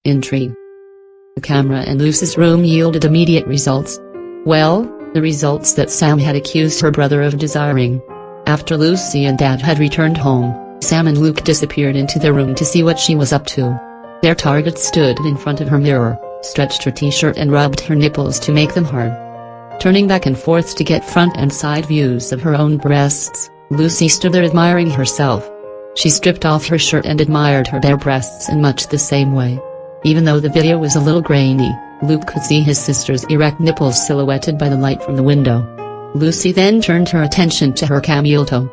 Intrigue. The camera in Lucy's room yielded immediate results. Well, the results that Sam had accused her brother of desiring. After Lucy and Dad had returned home, Sam and Luke disappeared into their room to see what she was up to. Their target stood in front of her mirror, stretched her t-shirt and rubbed her nipples to make them hard. Turning back and forth to get front and side views of her own breasts, Lucy stood there admiring herself. She stripped off her shirt and admired her bare breasts in much the same way. Even though the video was a little grainy, Luke could see his sister's erect nipples silhouetted by the light from the window. Lucy then turned her attention to her camel toe.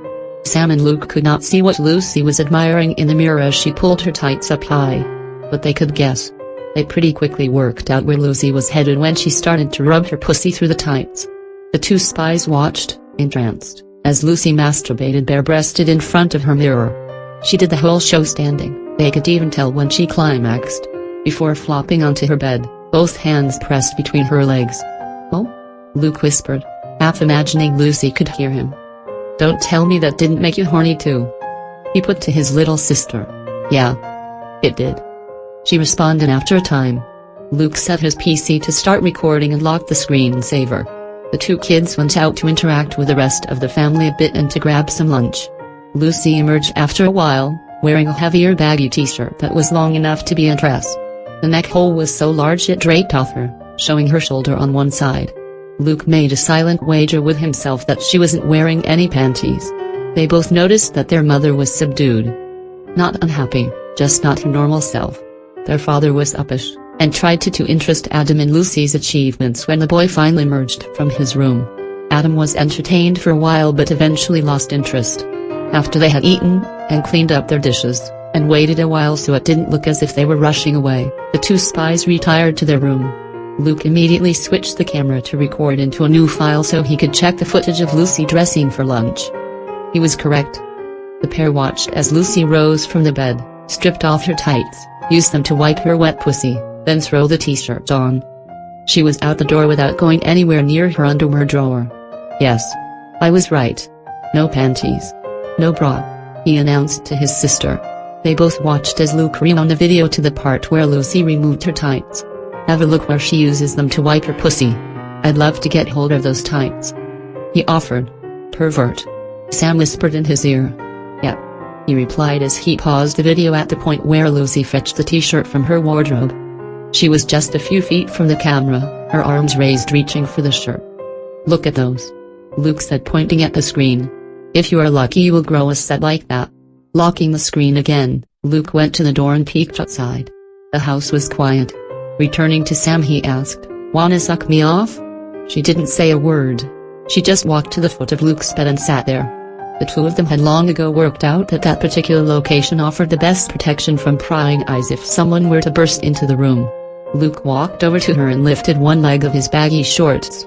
Sam and Luke could not see what Lucy was admiring in the mirror as she pulled her tights up high. But they could guess. They pretty quickly worked out where Lucy was headed when she started to rub her pussy through the tights. The two spies watched, entranced, as Lucy masturbated bare-breasted in front of her mirror. She did the whole show standing, they could even tell when she climaxed. Before flopping onto her bed, both hands pressed between her legs. "Oh?" Luke whispered, half imagining Lucy could hear him. "Don't tell me that didn't make you horny too." He put to his little sister. "Yeah. It did." She responded after a time. Luke set his PC to start recording and locked the screensaver. The two kids went out to interact with the rest of the family a bit and to grab some lunch. Lucy emerged after a while, wearing a heavier baggy t-shirt that was long enough to be a dress. The neck hole was so large it draped off her, showing her shoulder on one side. Luke made a silent wager with himself that she wasn't wearing any panties. They both noticed that their mother was subdued. Not unhappy, just not her normal self. Their father was uppish, and tried to interest Adam in Lucy's achievements when the boy finally emerged from his room. Adam was entertained for a while but eventually lost interest. After they had eaten, and cleaned up their dishes, and waited a while so it didn't look as if they were rushing away, the two spies retired to their room. Luke immediately switched the camera to record into a new file so he could check the footage of Lucy dressing for lunch. He was correct. The pair watched as Lucy rose from the bed, stripped off her tights, used them to wipe her wet pussy, then throw the t-shirt on. She was out the door without going anywhere near her underwear drawer. "Yes. I was right. No panties. No bra," he announced to his sister. They both watched as Luke rewound the video to the part where Lucy removed her tights. "Have a look where she uses them to wipe her pussy. I'd love to get hold of those tights," he offered. "Pervert," Sam whispered in his ear. "Yep," he replied as he paused the video at the point where Lucy fetched the t-shirt from her wardrobe. She was just a few feet from the camera, her arms raised reaching for the shirt. "Look at those," Luke said pointing at the screen. "If you are lucky you will grow a set like that." Locking the screen again, Luke went to the door and peeked outside. The house was quiet. Returning to Sam he asked, "Wanna suck me off?" She didn't say a word. She just walked to the foot of Luke's bed and sat there. The two of them had long ago worked out that that particular location offered the best protection from prying eyes if someone were to burst into the room. Luke walked over to her and lifted one leg of his baggy shorts.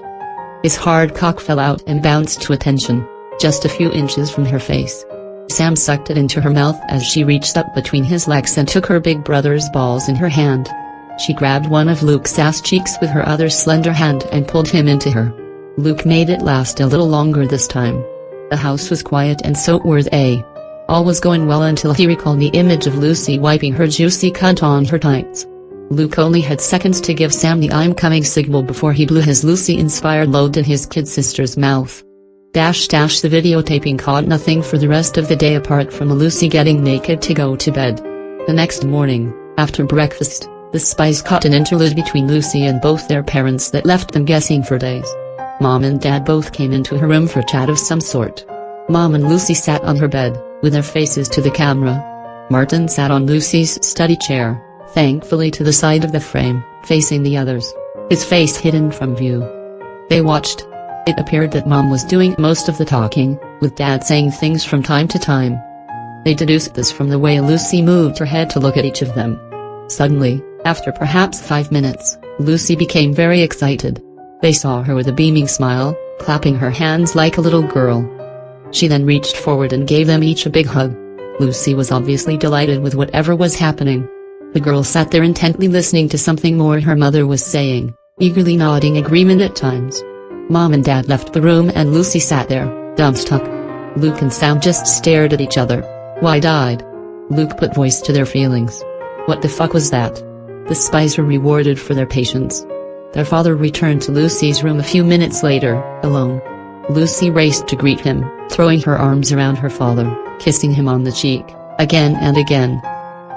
His hard cock fell out and bounced to attention, just a few inches from her face. Sam sucked it into her mouth as she reached up between his legs and took her big brother's balls in her hand. She grabbed one of Luke's ass cheeks with her other slender hand and pulled him into her. Luke made it last a little longer this time. The house was quiet and so were they. All was going well until he recalled the image of Lucy wiping her juicy cunt on her tights. Luke only had seconds to give Sam the "I'm coming" signal before he blew his Lucy-inspired load in his kid sister's mouth. The videotaping caught nothing for the rest of the day apart from Lucy getting naked to go to bed. The next morning, after breakfast, the spies caught an interlude between Lucy and both their parents that left them guessing for days. Mom and Dad both came into her room for a chat of some sort. Mom and Lucy sat on her bed, with their faces to the camera. Martin sat on Lucy's study chair, thankfully to the side of the frame, facing the others, his face hidden from view. They watched. It appeared that Mom was doing most of the talking, with Dad saying things from time to time. They deduced this from the way Lucy moved her head to look at each of them. Suddenly, after perhaps 5 minutes, Lucy became very excited. They saw her with a beaming smile, clapping her hands like a little girl. She then reached forward and gave them each a big hug. Lucy was obviously delighted with whatever was happening. The girl sat there intently listening to something more her mother was saying, eagerly nodding agreement at times. Mom and Dad left the room and Lucy sat there, dumbstruck. Luke and Sam just stared at each other, wide-eyed. Luke put voice to their feelings. "What the fuck was that?" The spies were rewarded for their patience. Their father returned to Lucy's room a few minutes later, alone. Lucy raced to greet him, throwing her arms around her father, kissing him on the cheek, again and again.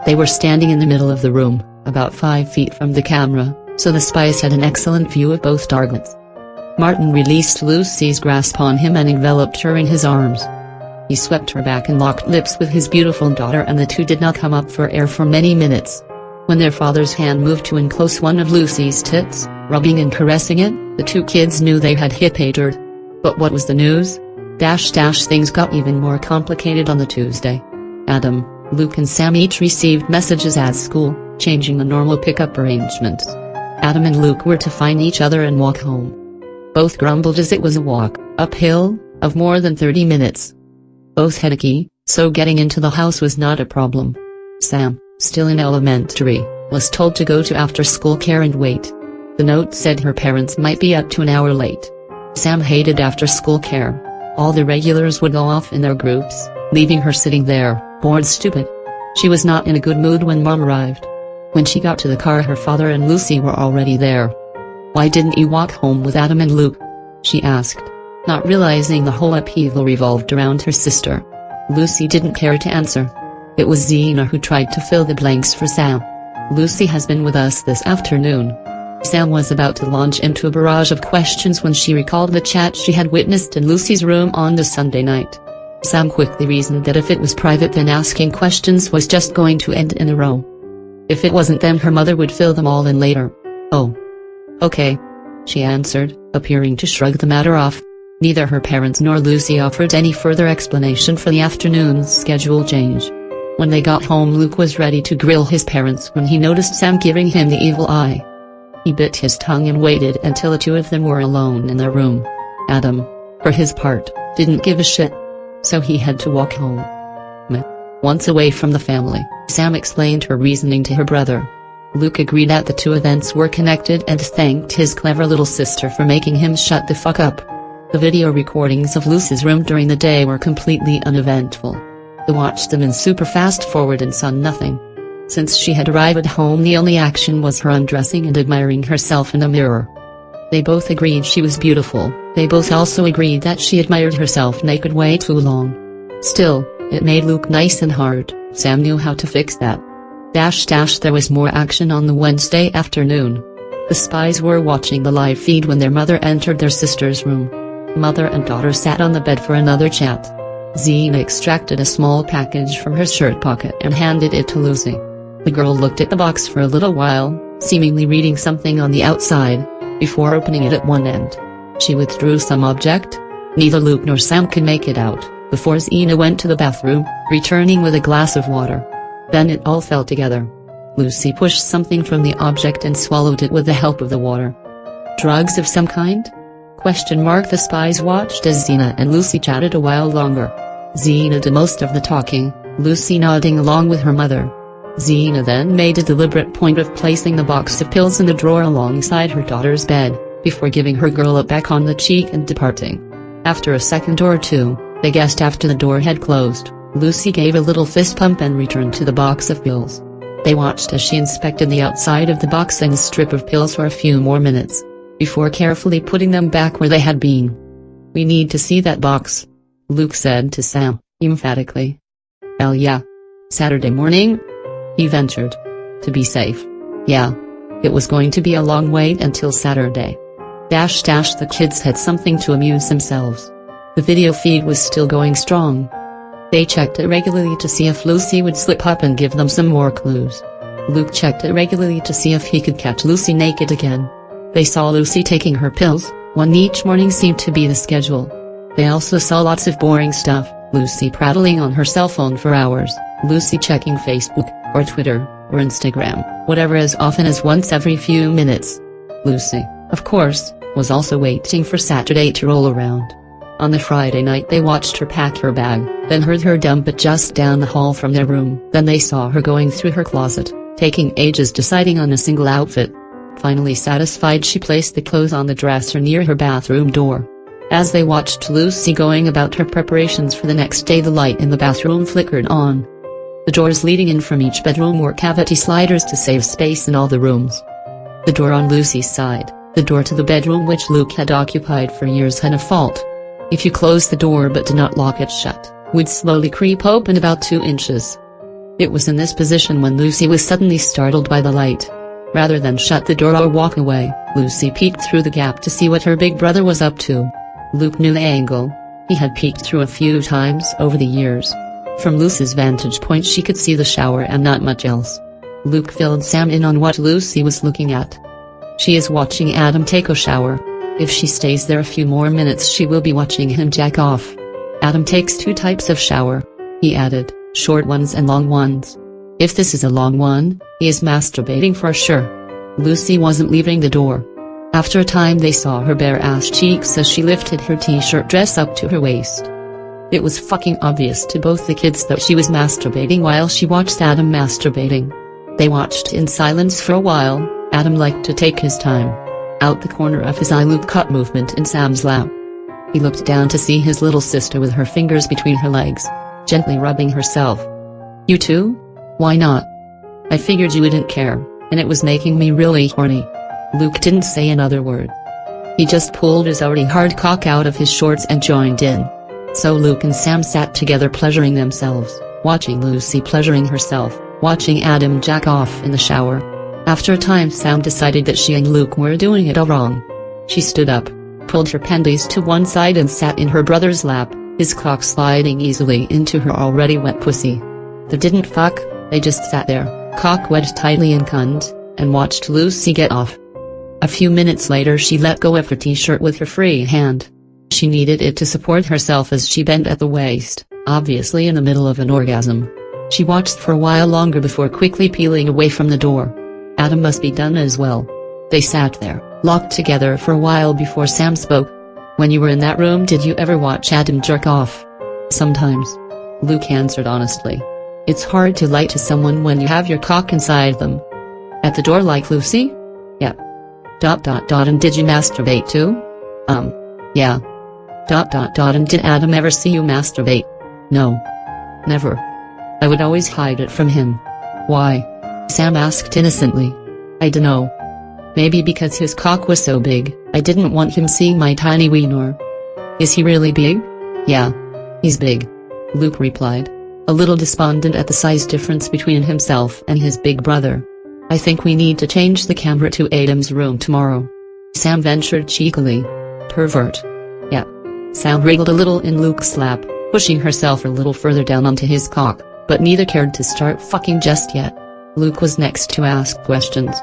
They were standing in the middle of the room, about 5 feet from the camera, so the spies had an excellent view of both targets. Martin released Lucy's grasp on him and enveloped her in his arms. He swept her back and locked lips with his beautiful daughter, and the two did not come up for air for many minutes. When their father's hand moved to enclose one of Lucy's tits, rubbing and caressing it, the two kids knew they had hit pay dirt. But what was the news? Things got even more complicated on the Tuesday. Adam, Luke and Sam each received messages at school, changing the normal pickup arrangements. Adam and Luke were to find each other and walk home. Both grumbled as it was a walk, uphill, of more than 30 minutes. Both had a key, so getting into the house was not a problem. Sam, still in elementary, was told to go to after-school care and wait. The note said her parents might be up to an hour late. Sam hated after-school care. All the regulars would go off in their groups, leaving her sitting there, bored stupid. She was not in a good mood when Mom arrived. When she got to the car, her father and Lucy were already there. "Why didn't you walk home with Adam and Luke?" she asked, not realizing the whole upheaval revolved around her sister. Lucy didn't care to answer. It was Zena who tried to fill the blanks for Sam. "Lucy has been with us this afternoon." Sam was about to launch into a barrage of questions when she recalled the chat she had witnessed in Lucy's room on the Sunday night. Sam quickly reasoned that if it was private, then asking questions was just going to end in a row. If it wasn't them, her mother would fill them all in later. "Oh. Okay," she answered, appearing to shrug the matter off. Neither her parents nor Lucy offered any further explanation for the afternoon's schedule change. When they got home, Luke was ready to grill his parents when he noticed Sam giving him the evil eye. He bit his tongue and waited until the two of them were alone in their room. Adam, for his part, didn't give a shit. So he had to walk home. Once away from the family, Sam explained her reasoning to her brother. Luke agreed that the two events were connected and thanked his clever little sister for making him shut the fuck up. The video recordings of Lucy's room during the day were completely uneventful. They watched them in super fast forward and saw nothing. Since she had arrived at home, the only action was her undressing and admiring herself in the mirror. They both agreed she was beautiful. They both also agreed that she admired herself naked way too long. Still, it made Luke nice and hard. Sam knew how to fix that. There was more action on the Wednesday afternoon. The spies were watching the live feed when their mother entered their sister's room. Mother and daughter sat on the bed for another chat. Zena extracted a small package from her shirt pocket and handed it to Lucy. The girl looked at the box for a little while, seemingly reading something on the outside, before opening it at one end. She withdrew some object. Neither Luke nor Sam could make it out, before Zena went to the bathroom, returning with a glass of water. Then it all fell together. Lucy pushed something from the object and swallowed it with the help of the water. Drugs of some kind? The spies watched as Zena and Lucy chatted a while longer. Zena did most of the talking, Lucy nodding along with her mother. Zena then made a deliberate point of placing the box of pills in the drawer alongside her daughter's bed, before giving her girl a peck on the cheek and departing. After a second or two, they guessed after the door had closed, Lucy gave a little fist pump and returned to the box of pills. They watched as she inspected the outside of the box and strip of pills for a few more minutes, before carefully putting them back where they had been. "We need to see that box," Luke said to Sam, emphatically. "Hell yeah. Saturday morning?" he ventured. To be safe. Yeah. It was going to be a long wait until Saturday. The kids had something to amuse themselves. The video feed was still going strong. They checked it regularly to see if Lucy would slip up and give them some more clues. Luke checked it regularly to see if he could catch Lucy naked again. They saw Lucy taking her pills, one each morning seemed to be the schedule. They also saw lots of boring stuff, Lucy prattling on her cell phone for hours, Lucy checking Facebook, or Twitter, or Instagram, whatever, as often as once every few minutes. Lucy, of course, was also waiting for Saturday to roll around. On the Friday night they watched her pack her bag, then heard her dump it just down the hall from their room. Then they saw her going through her closet, taking ages deciding on a single outfit. Finally satisfied, she placed the clothes on the dresser near her bathroom door. As they watched Lucy going about her preparations for the next day, the light in the bathroom flickered on. The doors leading in from each bedroom were cavity sliders to save space in all the rooms. The door on Lucy's side, the door to the bedroom which Luke had occupied for years, had a fault. If you closed the door but did not lock it shut, it would slowly creep open about 2 inches. It was in this position when Lucy was suddenly startled by the light. Rather than shut the door or walk away, Lucy peeked through the gap to see what her big brother was up to. Luke knew the angle. He had peeked through a few times over the years. From Lucy's vantage point she could see the shower and not much else. Luke filled Sam in on what Lucy was looking at. She is watching Adam take a shower. If she stays there a few more minutes she will be watching him jack off. Adam takes 2 types of shower, he added, short ones and long ones. If this is a long one, he is masturbating for sure. Lucy wasn't leaving the door. After a time they saw her bare ass cheeks as she lifted her t-shirt dress up to her waist. It was fucking obvious to both the kids that she was masturbating while she watched Adam masturbating. They watched in silence for a while. Adam liked to take his time. Out the corner of his eye Luke caught movement in Sam's lap. He looked down to see his little sister with her fingers between her legs, gently rubbing herself. You too? Why not? I figured you wouldn't care, and it was making me really horny. Luke didn't say another word. He just pulled his already hard cock out of his shorts and joined in. So Luke and Sam sat together pleasuring themselves, watching Lucy pleasuring herself, watching Adam jack off in the shower. After a time Sam decided that she and Luke were doing it all wrong. She stood up, pulled her panties to one side and sat in her brother's lap, his cock sliding easily into her already wet pussy. They didn't fuck, they just sat there, cock wedged tightly in cunt, and watched Lucy get off. A few minutes later she let go of her t-shirt with her free hand. She needed it to support herself as she bent at the waist, obviously in the middle of an orgasm. She watched for a while longer before quickly peeling away from the door. Adam must be done as well. They sat there, locked together for a while before Sam spoke. When you were in that room did you ever watch Adam jerk off? Sometimes. Luke answered honestly. It's hard to lie to someone when you have your cock inside them. At the door like Lucy? Yep. ... And did you masturbate too? Yeah. ... And did Adam ever see you masturbate? No. Never. I would always hide it from him. Why? Sam asked innocently. I dunno. Maybe because his cock was so big, I didn't want him seeing my tiny wiener. Is he really big? Yeah. He's big. Luke replied, a little despondent at the size difference between himself and his big brother. I think we need to change the camera to Adam's room tomorrow. Sam ventured cheekily. Pervert. Yeah. Sam wriggled a little in Luke's lap, pushing herself a little further down onto his cock, but neither cared to start fucking just yet. Luke was next to ask questions.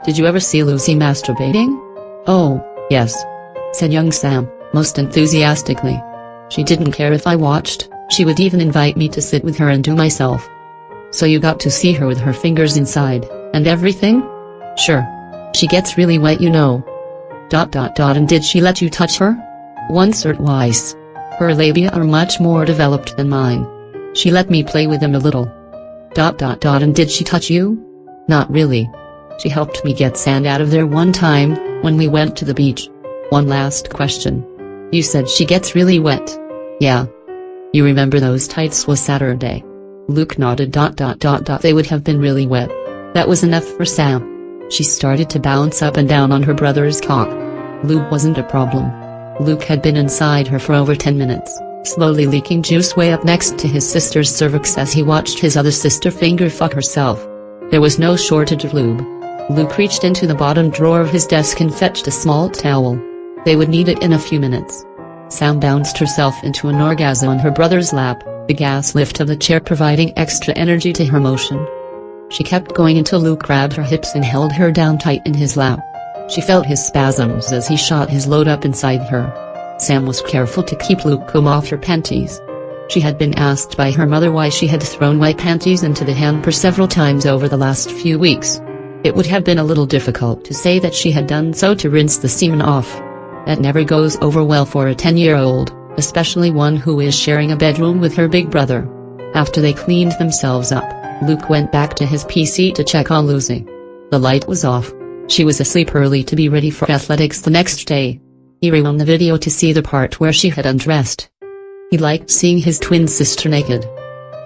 Did you ever see Lucy masturbating? Oh, yes, said young Sam, most enthusiastically. She didn't care if I watched, she would even invite me to sit with her and do myself. So you got to see her with her fingers inside, and everything? Sure. She gets really wet you know. ... And did she let you touch her? Once or twice. Her labia are much more developed than mine. She let me play with them a little. ... And did she touch you? Not really. She helped me get sand out of there one time, when we went to the beach. One last question. You said she gets really wet. Yeah. You remember those tights was Saturday? Luke nodded. ... They would have been really wet. That was enough for Sam. She started to bounce up and down on her brother's cock. Lube wasn't a problem. Luke had been inside her for over 10 minutes, slowly leaking juice way up next to his sister's cervix as he watched his other sister finger fuck herself. There was no shortage of lube. Luke reached into the bottom drawer of his desk and fetched a small towel. They would need it in a few minutes. Sam bounced herself into an orgasm on her brother's lap, the gas lift of the chair providing extra energy to her motion. She kept going until Luke grabbed her hips and held her down tight in his lap. She felt his spasms as he shot his load up inside her. Sam was careful to keep Luke comb off her panties. She had been asked by her mother why she had thrown white panties into the hamper several times over the last few weeks. It would have been a little difficult to say that she had done so to rinse the semen off. That never goes over well for a 10-year-old, especially one who is sharing a bedroom with her big brother. After they cleaned themselves up, Luke went back to his PC to check on Lucy. The light was off. She was asleep early to be ready for athletics the next day. He rewound the video to see the part where she had undressed. He liked seeing his twin sister naked.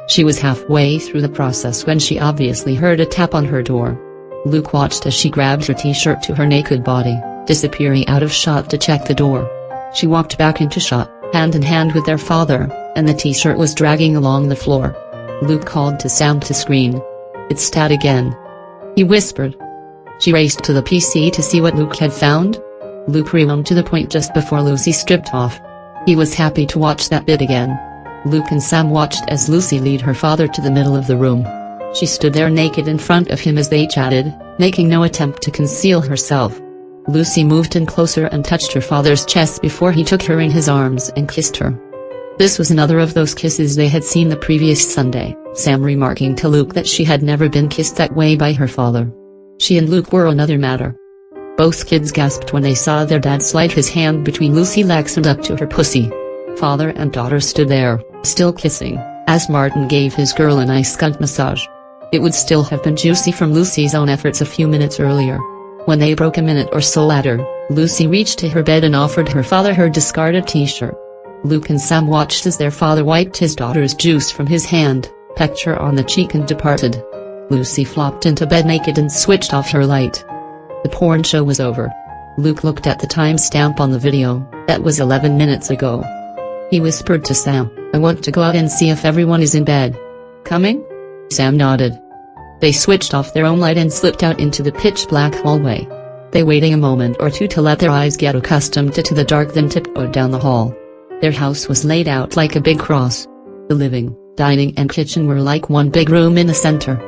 She was halfway through the process when she obviously heard a tap on her door. Luke watched as she grabbed her t-shirt to her naked body, disappearing out of shot to check the door. She walked back into shot, hand in hand with their father, and the t-shirt was dragging along the floor. Luke called to Sam to screen. "It's Dad again," he whispered. She raced to the PC to see what Luke had found. Luke rewound to the point just before Lucy stripped off. He was happy to watch that bit again. Luke and Sam watched as Lucy led her father to the middle of the room. She stood there naked in front of him as they chatted, making no attempt to conceal herself. Lucy moved in closer and touched her father's chest before he took her in his arms and kissed her. This was another of those kisses they had seen the previous Sunday, Sam remarking to Luke that she had never been kissed that way by her father. She and Luke were another matter. Both kids gasped when they saw their dad slide his hand between Lucy's legs and up to her pussy. Father and daughter stood there, still kissing, as Martin gave his girl a nice cunt massage. It would still have been juicy from Lucy's own efforts a few minutes earlier. When they broke a minute or so later, Lucy reached to her bed and offered her father her discarded t-shirt. Luke and Sam watched as their father wiped his daughter's juice from his hand, pecked her on the cheek and departed. Lucy flopped into bed naked and switched off her light. The porn show was over. Luke looked at the timestamp on the video. That was 11 minutes ago. He whispered to Sam, "I want to go out and see if everyone is in bed." "Coming?" Sam nodded. They switched off their own light and slipped out into the pitch-black hallway. They waited a moment or two to let their eyes get accustomed to the dark, then tiptoed down the hall. Their house was laid out like a big cross. The living, dining and kitchen were like one big room in the center.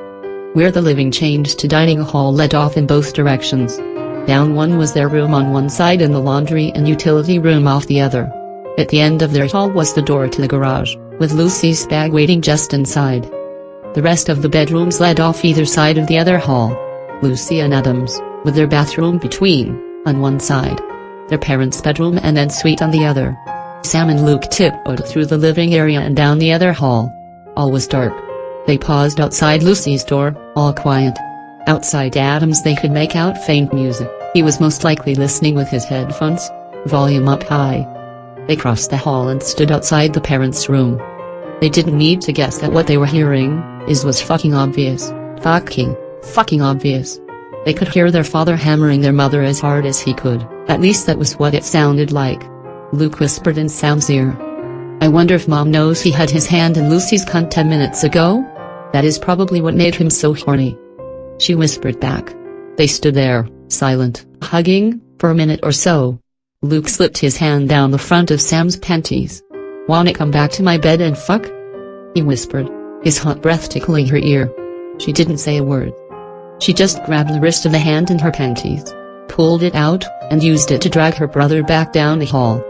Where the living changed to dining, a hall led off in both directions. Down one was their room on one side and the laundry and utility room off the other. At the end of their hall was the door to the garage, with Lucy's bag waiting just inside. The rest of the bedrooms led off either side of the other hall. Lucy and Adam's, with their bathroom between, on one side. Their parents' bedroom and ensuite on the other. Sam and Luke tiptoed through the living area and down the other hall. All was dark. They paused outside Lucy's door, all quiet. Outside Adam's they could make out faint music. He was most likely listening with his headphones, volume up high. They crossed the hall and stood outside the parents' room. They didn't need to guess at what they were hearing. It was fucking obvious. Fucking obvious. They could hear their father hammering their mother as hard as he could. At least that was what it sounded like. Luke whispered in Sam's ear, "I wonder if Mom knows he had his hand in Lucy's cunt 10 minutes ago? That is probably what made him so horny." She whispered back. They stood there, silent, hugging, for a minute or so. Luke slipped his hand down the front of Sam's panties. "Wanna come back to my bed and fuck?" he whispered, his hot breath tickling her ear. She didn't say a word. She just grabbed the wrist of the hand in her panties, pulled it out, and used it to drag her brother back down the hall.